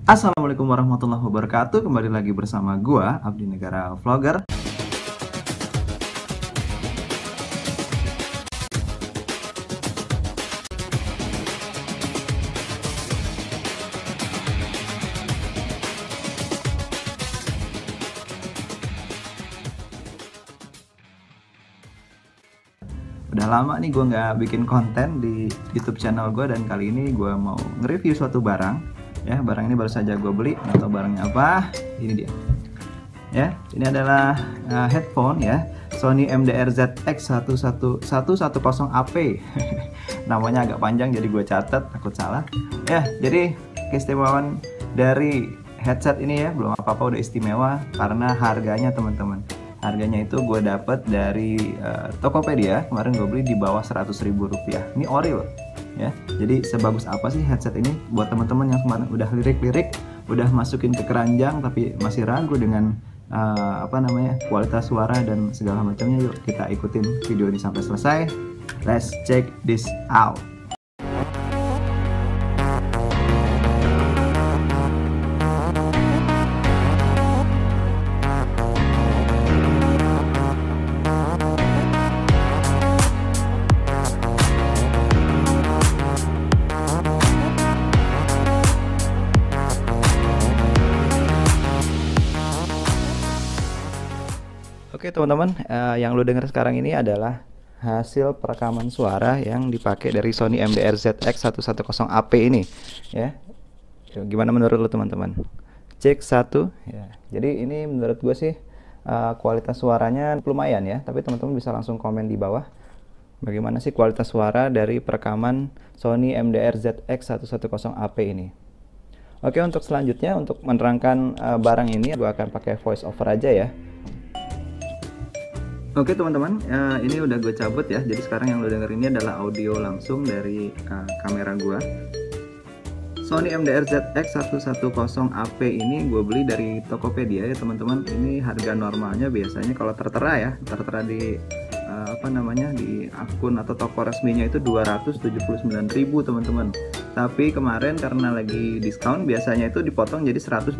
Assalamualaikum warahmatullahi wabarakatuh. Kembali lagi bersama gua Abdi Negara Vlogger. Udah lama nih gue nggak bikin konten di YouTube channel gue, dan kali ini gue mau nge-review suatu barang. Ya, barang ini baru saja gue beli. Atau barangnya apa? Ini dia. Ya, ini adalah headphone ya, Sony MDR ZX1110AP. Namanya agak panjang jadi gue catat, takut salah. Ya, jadi keistimewaan dari headset ini ya, belum apa-apa udah istimewa karena harganya teman-teman. Harganya itu gue dapet dari Tokopedia. Kemarin gue beli di bawah 100.000 rupiah. Ini ori loh ya. Jadi sebagus apa sih headset ini? Buat teman-teman yang kemarin udah lirik-lirik, udah masukin ke keranjang tapi masih ragu dengan kualitas suara dan segala macamnya, yuk kita ikutin video ini sampai selesai. Let's check this out. Oke teman-teman, yang lo denger sekarang ini adalah hasil perekaman suara yang dipakai dari Sony MDR ZX1110AP ini ya. Gimana menurut lo teman-teman? Cek satu ya. Jadi ini menurut gue sih kualitas suaranya lumayan ya, tapi teman-teman bisa langsung komen di bawah bagaimana sih kualitas suara dari perekaman Sony MDR ZX1110AP ini. Oke, untuk selanjutnya untuk menerangkan barang ini gue akan pakai voice over aja ya. Oke teman-teman, ini udah gue cabut ya. Jadi sekarang yang lo denger ini adalah audio langsung dari kamera gue. Sony MDR ZX1110AP ini gue beli dari Tokopedia ya teman-teman. Ini harga normalnya biasanya kalau tertera ya, tertera di di akun atau toko resminya itu 279.000 teman-teman. Tapi kemarin karena lagi diskon biasanya itu dipotong jadi 165.000.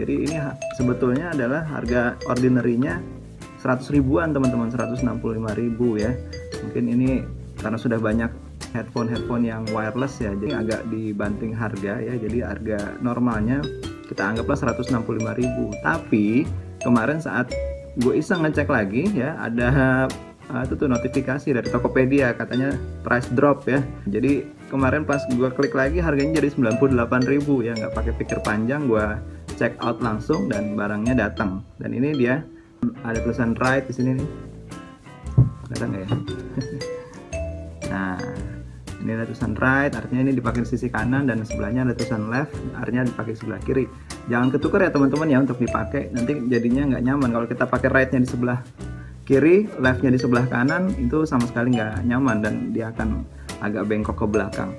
Jadi ini sebetulnya adalah harga ordinary-nya 100 ribuan teman-teman, 165.000 ya. Mungkin ini karena sudah banyak headphone yang wireless ya, jadi agak dibanting harga ya. Jadi harga normalnya kita anggaplah 165.000. Tapi kemarin saat gue iseng ngecek lagi ya, ada itu tuh notifikasi dari Tokopedia katanya price drop ya. Jadi kemarin pas gue klik lagi harganya jadi 98.000 ya, nggak pakai pikir panjang, gue check out langsung dan barangnya datang. Dan ini dia, ada tulisan right di sini nih, kelihatan nggak ya? Nah, ini ada tulisan right, artinya ini dipakai di sisi kanan, dan sebelahnya ada tulisan left, artinya dipakai di sebelah kiri. Jangan ketukar ya teman-teman ya untuk dipakai, nanti jadinya nggak nyaman. Kalau kita pakai rightnya di sebelah kiri, leftnya di sebelah kanan, itu sama sekali nggak nyaman dan dia akan agak bengkok ke belakang.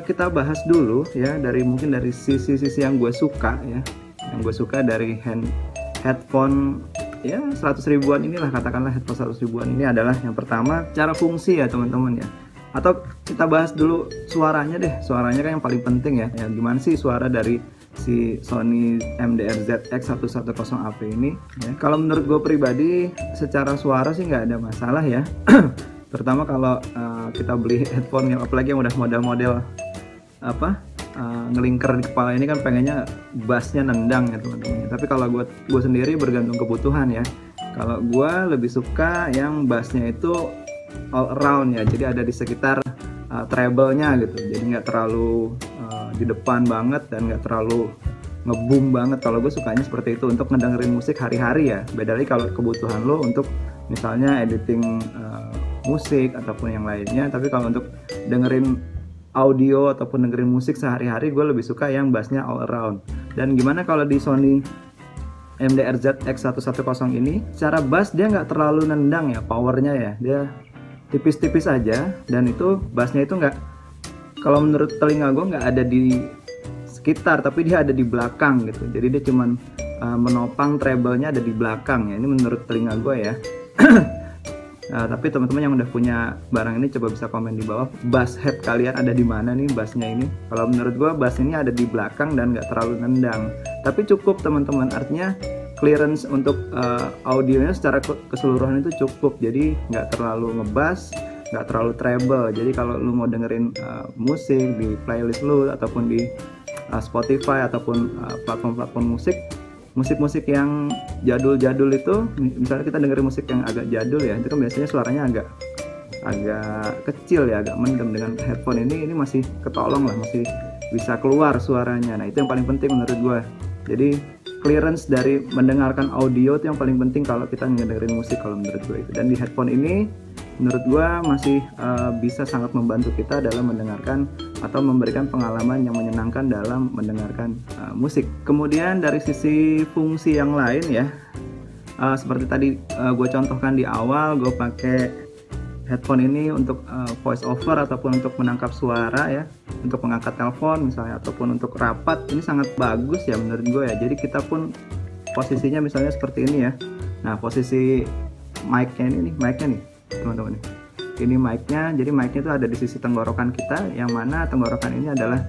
Kita bahas dulu ya mungkin dari sisi-sisi yang gue suka ya, yang gue suka dari headphone ya 100 ribuan inilah, katakanlah headphone 100 ribuan ini adalah yang pertama cara fungsi ya teman-teman ya. Atau kita bahas dulu suaranya deh, suaranya kan yang paling penting ya. Gimana sih suara dari si Sony MDR ZX1110AP ini ya. Kalau menurut gue pribadi secara suara sih nggak ada masalah ya. Terutama kalau kita beli headphone yang apalagi yang udah model-model ngelingker di kepala ini kan pengennya bassnya nendang ya teman-teman. Tapi kalau gue sendiri bergantung kebutuhan ya. Kalau gue lebih suka yang bassnya itu all around ya, jadi ada di sekitar treble-nya gitu. Jadi nggak terlalu di depan banget dan nggak terlalu ngeboom banget. Kalau gue sukanya seperti itu untuk ngedengerin musik hari-hari ya. Beda lagi kalau kebutuhan lo untuk misalnya editing musik ataupun yang lainnya. Tapi kalau untuk dengerin audio ataupun dengerin musik sehari-hari, gue lebih suka yang bassnya all around. Dan gimana kalau di Sony MDR ZX1110 ini, secara bass dia nggak terlalu nendang ya, powernya ya, dia tipis-tipis aja. Dan itu bassnya itu nggak, kalau menurut telinga gue nggak ada di sekitar, tapi dia ada di belakang gitu. Jadi dia cuman menopang treble-nya ada di belakang ya, ini menurut telinga gue ya. Tapi teman-teman yang udah punya barang ini coba bisa komen di bawah, bass head kalian ada di mana nih bassnya ini. Kalau menurut gua bass ini ada di belakang dan nggak terlalu nendang, tapi cukup teman-teman, artinya clearance untuk audionya secara keseluruhan itu cukup, jadi nggak terlalu ngebass, nggak terlalu treble. Jadi kalau lu mau dengerin musik di playlist lu ataupun di Spotify ataupun platform-platform musik yang jadul-jadul itu, misalnya kita dengerin musik yang agak jadul ya, itu kan biasanya suaranya agak kecil ya, agak mendem. Dengan headphone ini masih ketolong lah, masih bisa keluar suaranya. Nah itu yang paling penting menurut gue. Jadi clearance dari mendengarkan audio itu yang paling penting kalau kita ngedengerin musik kalau menurut gue itu. Dan di headphone ini menurut gue masih bisa sangat membantu kita dalam mendengarkan atau memberikan pengalaman yang menyenangkan dalam mendengarkan musik. Kemudian dari sisi fungsi yang lain ya, seperti tadi gue contohkan di awal, gue pakai headphone ini untuk voice over ataupun untuk menangkap suara ya, untuk mengangkat telepon misalnya ataupun untuk rapat. Ini sangat bagus ya menurut gue ya. Jadi kita pun posisinya misalnya seperti ini ya. Nah posisi mic-nya ini nih teman-teman, ini mic-nya. Jadi mic-nya itu ada di sisi tenggorokan kita, yang mana tenggorokan ini adalah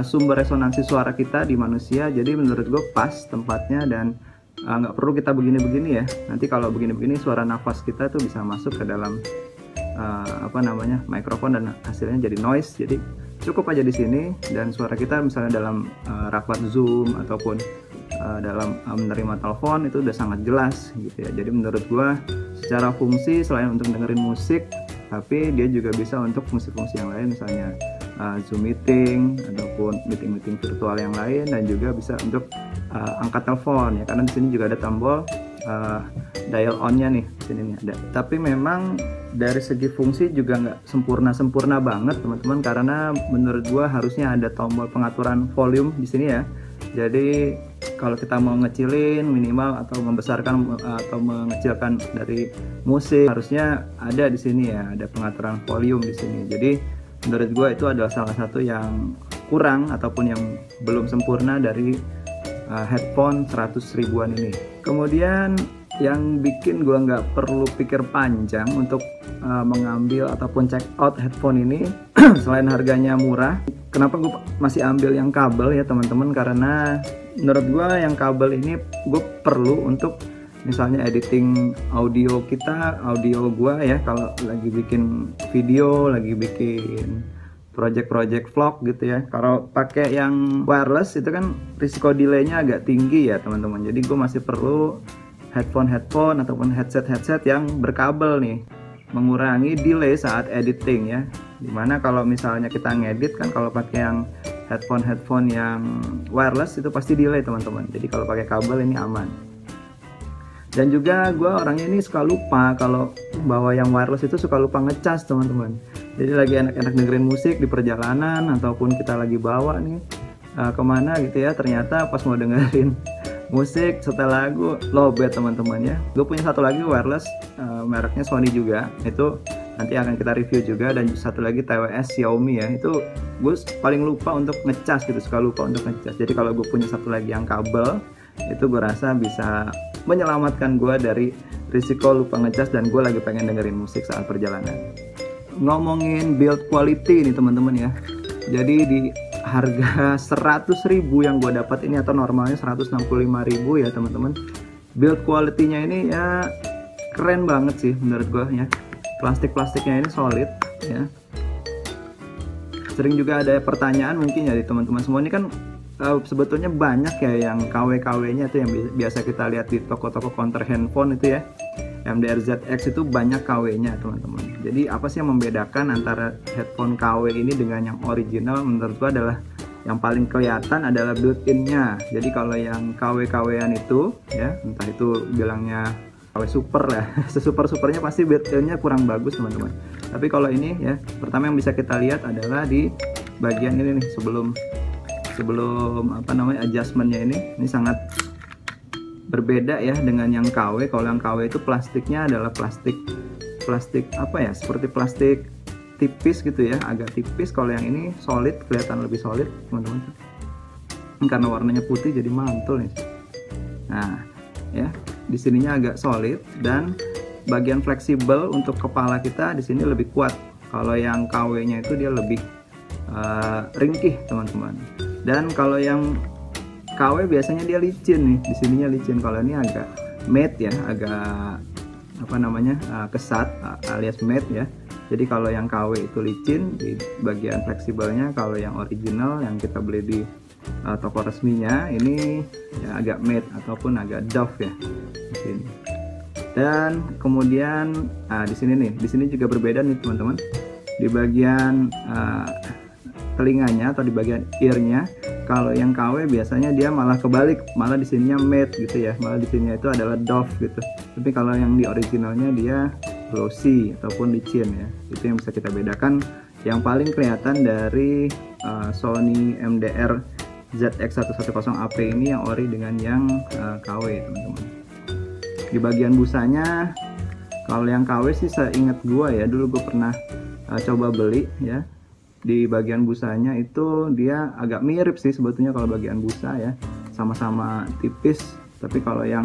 sumber resonansi suara kita di manusia. Jadi menurut gue pas tempatnya dan nggak perlu kita begini-begini ya. Nanti kalau begini-begini suara nafas kita tuh bisa masuk ke dalam mikrofon dan hasilnya jadi noise. Jadi cukup aja di sini, dan suara kita misalnya dalam rapat Zoom ataupun dalam menerima telepon itu udah sangat jelas gitu ya. Jadi menurut gua secara fungsi selain untuk dengerin musik, tapi dia juga bisa untuk fungsi-fungsi yang lain, misalnya Zoom meeting ataupun meeting-meeting virtual yang lain, dan juga bisa untuk angkat telepon ya, karena di sini juga ada tombol dial on-nya nih, sini nih ada. Tapi memang dari segi fungsi juga nggak sempurna banget teman-teman, karena menurut gua harusnya ada tombol pengaturan volume di sini ya. Jadi kalau kita mau ngecilin minimal atau membesarkan atau mengecilkan dari musik, harusnya ada di sini ya, ada pengaturan volume di sini. Jadi menurut gua itu adalah salah satu yang kurang ataupun yang belum sempurna dari headphone 100 ribuan ini. Kemudian yang bikin gue nggak perlu pikir panjang untuk mengambil ataupun check out headphone ini selain harganya murah, kenapa gue masih ambil yang kabel ya teman-teman, karena menurut gue yang kabel ini gue perlu untuk misalnya editing audio kita, audio gue ya, kalau lagi bikin video, lagi bikin project vlog gitu ya. Kalau pakai yang wireless itu kan risiko delaynya agak tinggi ya teman-teman. Jadi gue masih perlu headphone ataupun headset yang berkabel nih, mengurangi delay saat editing ya. Dimana kalau misalnya kita ngedit kan, kalau pakai yang headphone yang wireless itu pasti delay teman-teman. Jadi kalau pakai kabel ini aman. Dan juga gue orangnya ini suka lupa kalau bawa yang wireless itu, suka lupa ngecas teman-teman. Jadi lagi enak-enak dengerin musik di perjalanan ataupun kita lagi bawa nih kemana gitu ya, ternyata pas mau dengerin musik setel lagu lowbat teman-teman ya. Gue punya satu lagi wireless mereknya Sony juga, itu nanti akan kita review juga. Dan satu lagi TWS Xiaomi ya, itu gue paling lupa untuk ngecas gitu, suka lupa untuk ngecas. Jadi kalau gue punya satu lagi yang kabel, itu gue rasa bisa menyelamatkan gue dari risiko lupa ngecas dan gue lagi pengen dengerin musik saat perjalanan. Ngomongin build quality nih teman-teman ya, jadi di harga 100.000 yang gue dapat ini, atau normalnya 165.000 ya teman-teman, build quality-nya ini ya keren banget sih menurut gue ya. Plastiknya ini solid ya. Sering juga ada pertanyaan mungkin ya di teman-teman semua, ini kan sebetulnya banyak ya yang KW-nya itu yang biasa kita lihat di toko-toko counter handphone itu ya. MDR ZX itu banyak KW-nya teman-teman. Jadi apa sih yang membedakan antara headphone KW ini dengan yang original? Menurut gua adalah yang paling kelihatan adalah built-in-nya. Jadi kalau yang KW-KW-an itu ya, entah itu bilangnya KW super lah, sesuper-supernya pasti built-in-nya kurang bagus teman-teman. Tapi kalau ini ya, pertama yang bisa kita lihat adalah di bagian ini nih, sebelum adjustment-nya ini sangat berbeda ya dengan yang KW. Kalau yang KW itu plastiknya adalah plastik apa ya, seperti plastik tipis gitu ya, agak tipis. Kalau yang ini solid, kelihatan lebih solid teman-teman, karena warnanya putih jadi mantul nih. Nah ya, di sininya agak solid, dan bagian fleksibel untuk kepala kita di sini lebih kuat. Kalau yang KW-nya itu dia lebih ringkih teman-teman. Dan kalau yang KW biasanya dia licin nih, di sininya licin. Kalau ini agak matte ya, agak kesat alias matte ya. Jadi kalau yang KW itu licin di bagian fleksibelnya, kalau yang original yang kita beli di toko resminya ini ya agak matte ataupun agak doff ya di sini. Dan kemudian di sini juga berbeda nih teman-teman. Di bagian telinganya atau di bagian earnya, kalau yang KW biasanya dia malah kebalik, malah di sininya matte gitu ya, malah di sininya itu adalah doff gitu. Tapi kalau yang di originalnya dia glossy ataupun licin ya, itu yang bisa kita bedakan. Yang paling kelihatan dari Sony MDR ZX110AP ini yang ori dengan yang KW teman-teman. Di bagian busanya, kalau yang KW sih seingat gua ya, dulu gue pernah coba beli ya, di bagian busanya itu dia agak mirip sih sebetulnya. Kalau bagian busa ya sama-sama tipis, tapi kalau yang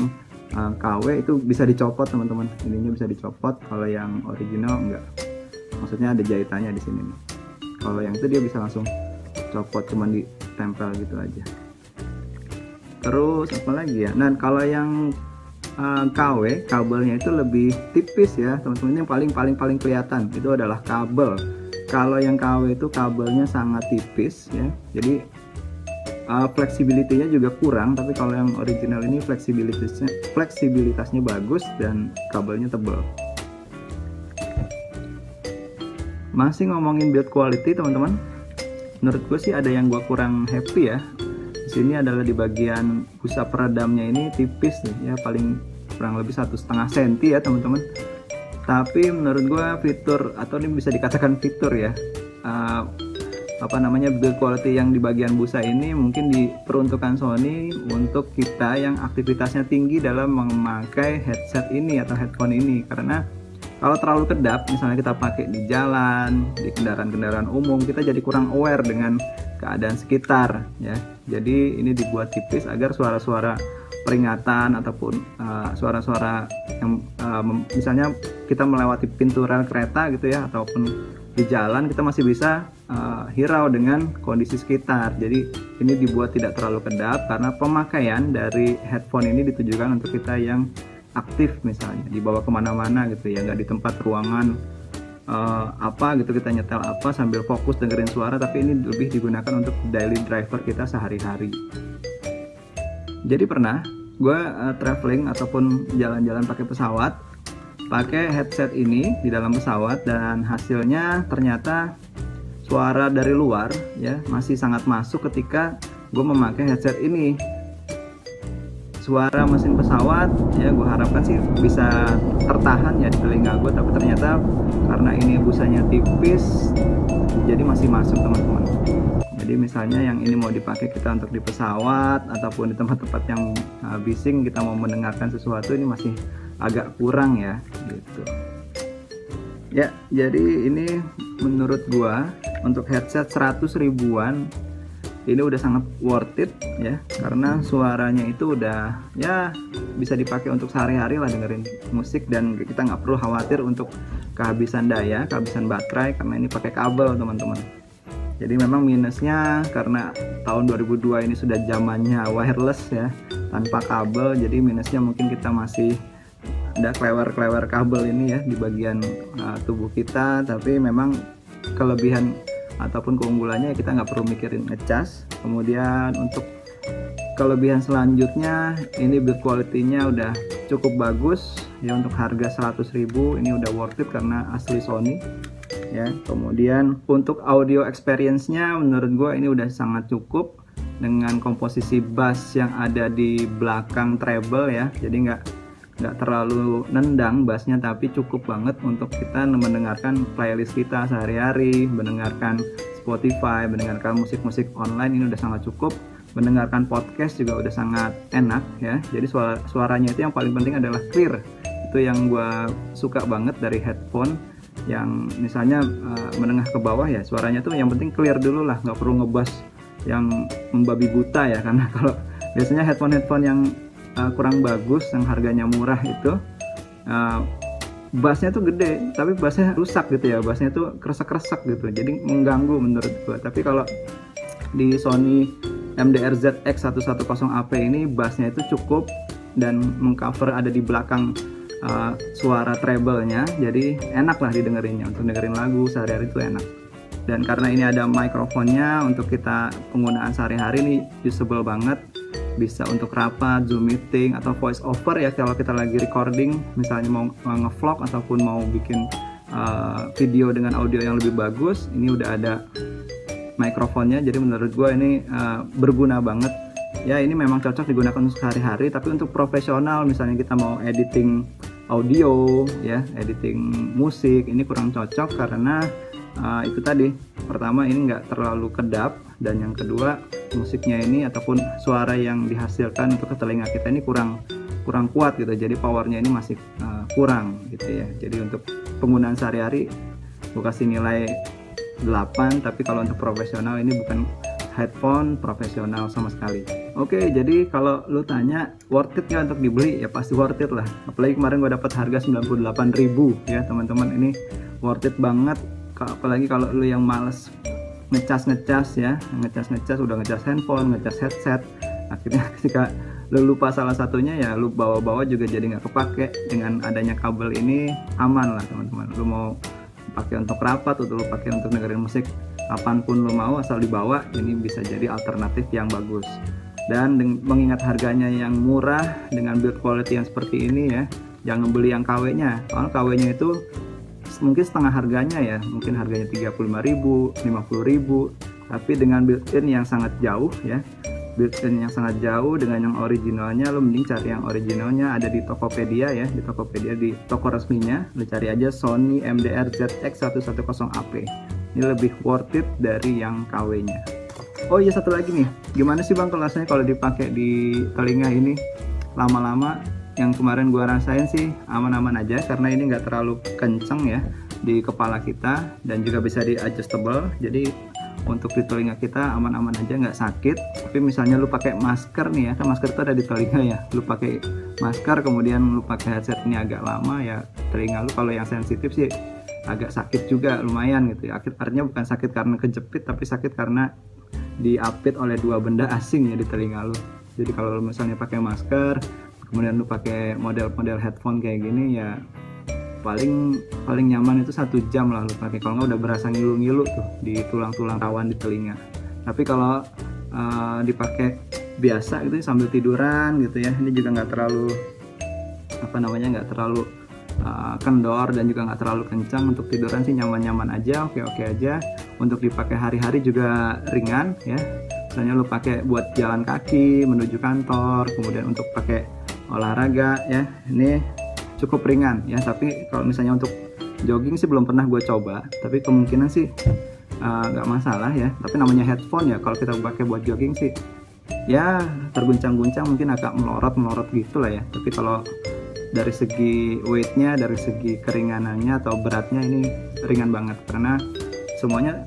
KW itu bisa dicopot teman-teman, ininya bisa dicopot. Kalau yang original enggak, maksudnya ada jahitannya di sini nih. Kalau yang itu dia bisa langsung copot, cuman ditempel gitu aja. Terus apa lagi ya, nah kalau yang KW kabelnya itu lebih tipis ya teman-teman. Yang paling kelihatan itu adalah kabel. Kalau yang KW itu kabelnya sangat tipis ya, jadi fleksibilitasnya juga kurang. Tapi kalau yang original ini fleksibilitasnya bagus dan kabelnya tebal. Masih ngomongin build quality teman-teman, menurut gue sih ada yang gue kurang happy ya. Di sini adalah di bagian busa peredamnya ini tipis nih ya, paling kurang lebih 1,5 cm ya teman-teman. Tapi menurut gue fitur, atau ini bisa dikatakan fitur ya, build quality yang di bagian busa ini mungkin diperuntukkan Sony untuk kita yang aktivitasnya tinggi dalam memakai headset ini atau headphone ini. Karena kalau terlalu kedap, misalnya kita pakai di jalan, di kendaraan-kendaraan umum, kita jadi kurang aware dengan keadaan sekitar ya. Jadi ini dibuat tipis agar suara-suara peringatan ataupun suara-suara yang misalnya kita melewati pintu rel kereta gitu ya, ataupun di jalan, kita masih bisa hirau dengan kondisi sekitar. Jadi ini dibuat tidak terlalu kedap karena pemakaian dari headphone ini ditujukan untuk kita yang aktif, misalnya dibawa kemana-mana gitu ya, nggak di tempat ruangan gitu kita nyetel apa sambil fokus dengerin suara. Tapi ini lebih digunakan untuk daily driver kita sehari-hari. Jadi pernah gue traveling ataupun jalan-jalan pakai pesawat, pakai headset ini di dalam pesawat, dan hasilnya ternyata suara dari luar ya masih sangat masuk ketika gue memakai headset ini. Suara mesin pesawat ya gue harapkan sih bisa tertahan ya di telinga gue, tapi ternyata karena ini busanya tipis jadi masih masuk teman-teman. Jadi misalnya yang ini mau dipakai kita untuk di pesawat ataupun di tempat-tempat yang bising, kita mau mendengarkan sesuatu, ini masih agak kurang ya gitu. Ya, jadi ini menurut gua untuk headset 100 ribuan ini udah sangat worth it ya, karena suaranya itu udah ya bisa dipakai untuk sehari-hari lah dengerin musik, dan kita nggak perlu khawatir untuk kehabisan daya, kehabisan baterai, karena ini pakai kabel teman-teman. Jadi memang minusnya karena tahun 2002 ini sudah zamannya wireless ya, tanpa kabel. Jadi minusnya mungkin kita masih ada klewer-klewer kabel ini ya di bagian tubuh kita. Tapi memang kelebihan ataupun keunggulannya kita nggak perlu mikirin ngecas. Kemudian untuk kelebihan selanjutnya, ini build quality-nya udah cukup bagus ya. Untuk harga 100.000 ini udah worth it karena asli Sony ya. Kemudian untuk audio experience-nya menurut gue ini udah sangat cukup dengan komposisi bass yang ada di belakang treble ya. Jadi nggak terlalu nendang bassnya, tapi cukup banget untuk kita mendengarkan playlist kita sehari-hari, mendengarkan Spotify, mendengarkan musik-musik online, ini udah sangat cukup. Mendengarkan podcast juga udah sangat enak ya. Jadi suaranya itu yang paling penting adalah clear. Itu yang gue suka banget dari headphone, yang misalnya menengah ke bawah ya, suaranya tuh yang penting clear dulu lah, nggak perlu ngebass yang membabi buta ya. Karena kalau biasanya headphone yang kurang bagus, yang harganya murah itu bassnya tuh gede tapi bassnya rusak gitu ya, bassnya tuh kresek-kresek gitu, jadi mengganggu menurut gua. Tapi kalau di Sony MDR-Z X110AP ini bassnya itu cukup dan mengcover ada di belakang suara treble-nya, jadi enak lah didengerinnya, untuk dengerin lagu sehari-hari itu enak. Dan karena ini ada mikrofonnya, untuk kita penggunaan sehari-hari ini usable banget, bisa untuk rapat, Zoom meeting, atau voice over ya kalau kita lagi recording, misalnya mau ngevlog ataupun mau bikin video dengan audio yang lebih bagus. Ini udah ada mikrofonnya, jadi menurut gue ini berguna banget ya. Ini memang cocok digunakan untuk sehari-hari, tapi untuk profesional misalnya kita mau editing audio ya, editing musik, ini kurang cocok karena itu tadi, pertama ini nggak terlalu kedap, dan yang kedua musiknya ini ataupun suara yang dihasilkan untuk ke telinga kita ini kurang kuat gitu, jadi powernya ini masih kurang gitu ya. Jadi untuk penggunaan sehari-hari gue kasih nilai 8, tapi kalau untuk profesional ini bukan headphone profesional sama sekali. Oke, jadi kalau lu tanya worth it nggak untuk dibeli, ya pasti worth it lah. Apalagi kemarin gue dapat harga 98.000 ya teman-teman, ini worth it banget. Apalagi kalau lu yang males ngecas ya, ngecas udah ngecas handphone, ngecas headset, akhirnya ketika lu lupa salah satunya ya lu bawa juga jadi nggak kepake. Dengan adanya kabel ini aman lah teman-teman. Lu mau pakai untuk rapat atau lu pakai untuk dengerin musik kapanpun lu mau, asal dibawa, ini bisa jadi alternatif yang bagus. Dan mengingat harganya yang murah dengan build quality yang seperti ini ya, jangan beli yang KW-nya. Soalnya KW-nya itu mungkin setengah harganya ya, mungkin harganya 35.000, 50.000, tapi dengan built-in yang sangat jauh ya, built-in yang sangat jauh dengan yang originalnya, lo mending cari yang originalnya, ada di Tokopedia ya, di Tokopedia, di toko resminya, lo cari aja Sony MDR-Z X110AP. Ini lebih worth it dari yang KW-nya. Oh iya, satu lagi nih, gimana sih bang kalau rasanya kalau dipakai di telinga ini lama-lama? Yang kemarin gua rasain sih aman-aman aja, karena ini nggak terlalu kenceng ya di kepala kita, dan juga bisa di adjustable, jadi untuk di telinga kita aman-aman aja, nggak sakit. Tapi misalnya lu pakai masker nih ya, kan masker itu ada di telinga ya, lu pakai masker kemudian lu pakai headset ini agak lama ya, telinga lu kalau yang sensitif sih agak sakit juga lumayan gitu ya. Artinya bukan sakit karena kejepit, tapi sakit karena diapit oleh dua benda asing ya di telinga lu. Jadi kalau lu misalnya pakai masker kemudian lu pakai model headphone kayak gini ya, paling nyaman itu 1 jam lah lu pakai, kalau nggak udah berasa ngilu-ngilu tuh di tulang-tulang rawan di telinga. Tapi kalau dipakai biasa gitu sambil tiduran gitu ya, ini juga nggak terlalu nggak terlalu kendor dan juga nggak terlalu kencang. Untuk tiduran sih nyaman-nyaman aja, oke aja. Untuk dipakai hari-hari juga ringan ya, misalnya lu pakai buat jalan kaki menuju kantor, kemudian untuk pakai olahraga ya, ini cukup ringan ya. Tapi kalau misalnya untuk jogging sih belum pernah gue coba, tapi kemungkinan sih nggak masalah ya. Tapi namanya headphone ya, kalau kita pakai buat jogging sih ya terguncang-guncang, mungkin agak melorot gitu lah ya. Tapi kalau dari segi weightnya, dari segi keringanannya atau beratnya, ini ringan banget karena semuanya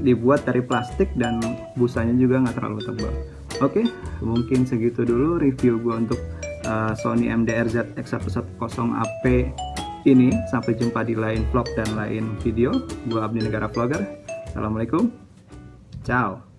dibuat dari plastik dan busanya juga nggak terlalu tebal. Oke, mungkin segitu dulu review gue untuk Sony MDR-Z X110AP ini. Sampai jumpa di lain vlog dan lain video. Gue Abdi Negara Vlogger. Assalamualaikum, ciao.